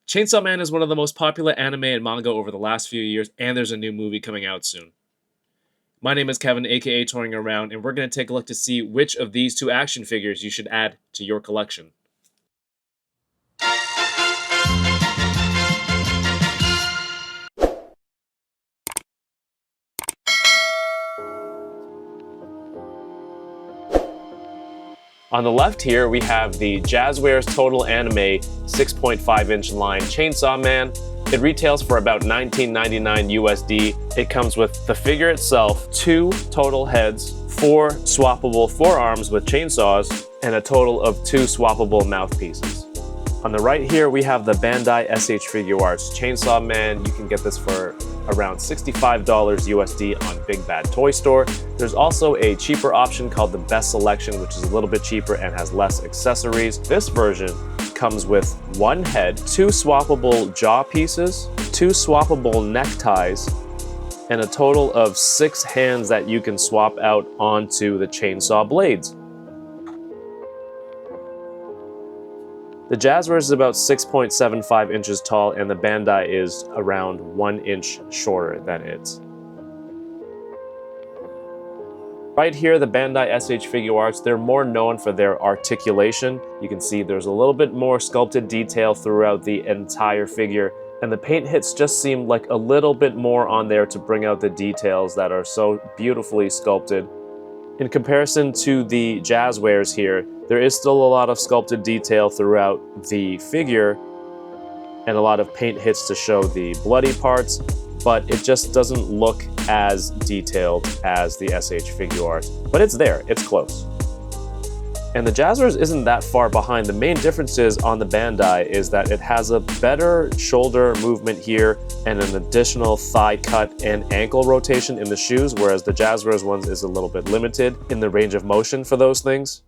Chainsaw Man is one of the most popular anime and manga over the last few years, and there's a new movie coming out soon. My name is Kevin, aka Touring Around, and we're going to take a look to see which of these two action figures you should add to your collection. On the left here, we have the Jazwares Total Anime 6.5-inch line Chainsaw Man. It retails for about $19.99 USD. It comes with the figure itself, 2 total heads, 4 swappable forearms with chainsaws, and a total of 2 swappable mouthpieces. On the right here, we have the Bandai SH Figuarts Chainsaw Man. You can get this for around $65 USD on Big Bad Toy Store. There's also a cheaper option called the Best Selection, which is a little bit cheaper and has less accessories. This version comes with 1 head, 2 swappable jaw pieces, 2 swappable neckties, and a total of 6 hands that you can swap out onto the chainsaw blades. The Jazwares is about 6.75 inches tall, and the Bandai is around 1 inch shorter than it. Right here, the Bandai SH Figuarts, they're more known for their articulation. You can see there's a little bit more sculpted detail throughout the entire figure, and the paint hits just seem like a little bit more on there to bring out the details that are so beautifully sculpted. In comparison to the Jazwares here, there is still a lot of sculpted detail throughout the figure and a lot of paint hits to show the bloody parts, but it just doesn't look as detailed as the SH Figuarts. But it's there, it's close. And the Jazwares isn't that far behind. The main differences on the Bandai is that it has a better shoulder movement here and an additional thigh cut and ankle rotation in the shoes, whereas the Jazwares ones is a little bit limited in the range of motion for those things.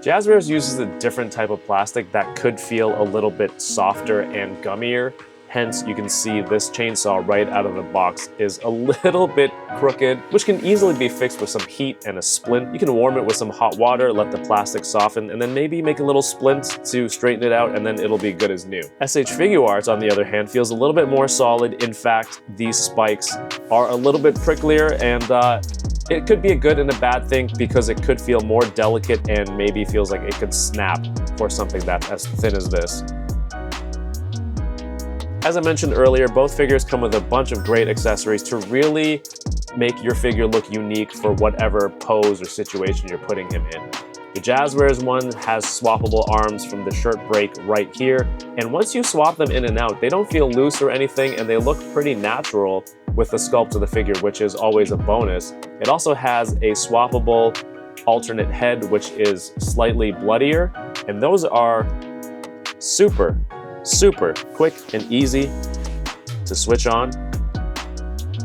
Jazwares uses a different type of plastic that could feel a little bit softer and gummier. Hence, you can see this chainsaw right out of the box is a little bit crooked, which can easily be fixed with some heat and a splint. You can warm it with some hot water, let the plastic soften, and then maybe make a little splint to straighten it out, and then it'll be good as new. SH Figuarts, on the other hand, feels a little bit more solid. In fact, these spikes are a little bit pricklier, and it could be a good and a bad thing because it could feel more delicate and maybe feels like it could snap for something that's as thin as this. As I mentioned earlier, both figures come with a bunch of great accessories to really make your figure look unique for whatever pose or situation you're putting him in. The Jazwares one has swappable arms from the shirt break right here, and once you swap them in and out, they don't feel loose or anything, and they look pretty natural with the sculpt of the figure, which is always a bonus. It also has a swappable alternate head, which is slightly bloodier, and those are super quick and easy to switch on.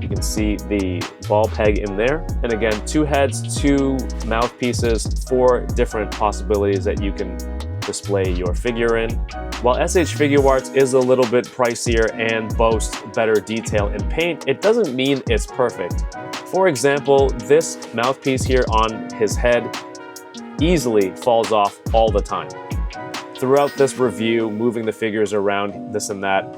You can see the ball peg in there. And again, 2 heads, 2 mouthpieces, 4 different possibilities that you can display your figure in. While SH Figuarts is a little bit pricier and boasts better detail and paint, it doesn't mean it's perfect. For example, this mouthpiece here on his head easily falls off all the time. Throughout this review, moving the figures around, this and that,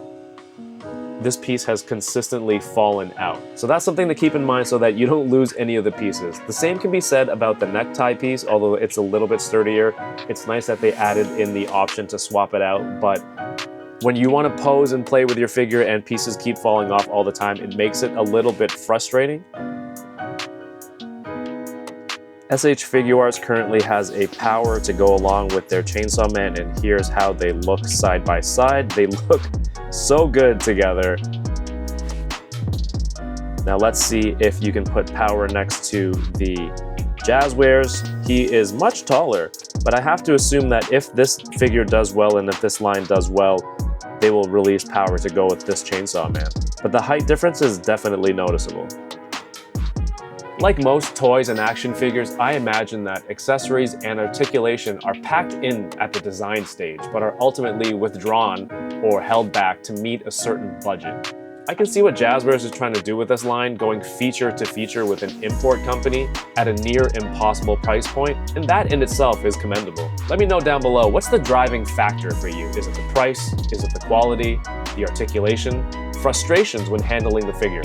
this piece has consistently fallen out. So that's something to keep in mind so that you don't lose any of the pieces. The same can be said about the necktie piece, although it's a little bit sturdier. It's nice that they added in the option to swap it out, but when you want to pose and play with your figure and pieces keep falling off all the time, it makes it a little bit frustrating. SH Figuarts currently has a power to go along with their Chainsaw Man, and here's how they look side by side. They look so good together. Now let's see if you can put power next to the Jazwares. He is much taller, but I have to assume that if this figure does well and if this line does well, they will release power to go with this Chainsaw Man. But the height difference is definitely noticeable. Like most toys and action figures, I imagine that accessories and articulation are packed in at the design stage, but are ultimately withdrawn or held back to meet a certain budget. I can see what Jazwares is trying to do with this line, going feature to feature with an import company at a near impossible price point, and that in itself is commendable. Let me know down below, what's the driving factor for you? Is it the price? Is it the quality? The articulation? Frustrations when handling the figure?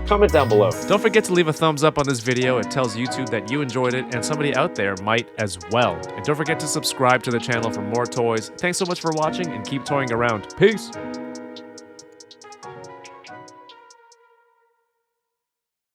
Comment down below. Don't forget to leave a thumbs up on this video. It tells YouTube that you enjoyed it and somebody out there might as well. And don't forget to subscribe to the channel for more toys. Thanks so much for watching and keep toying around. Peace!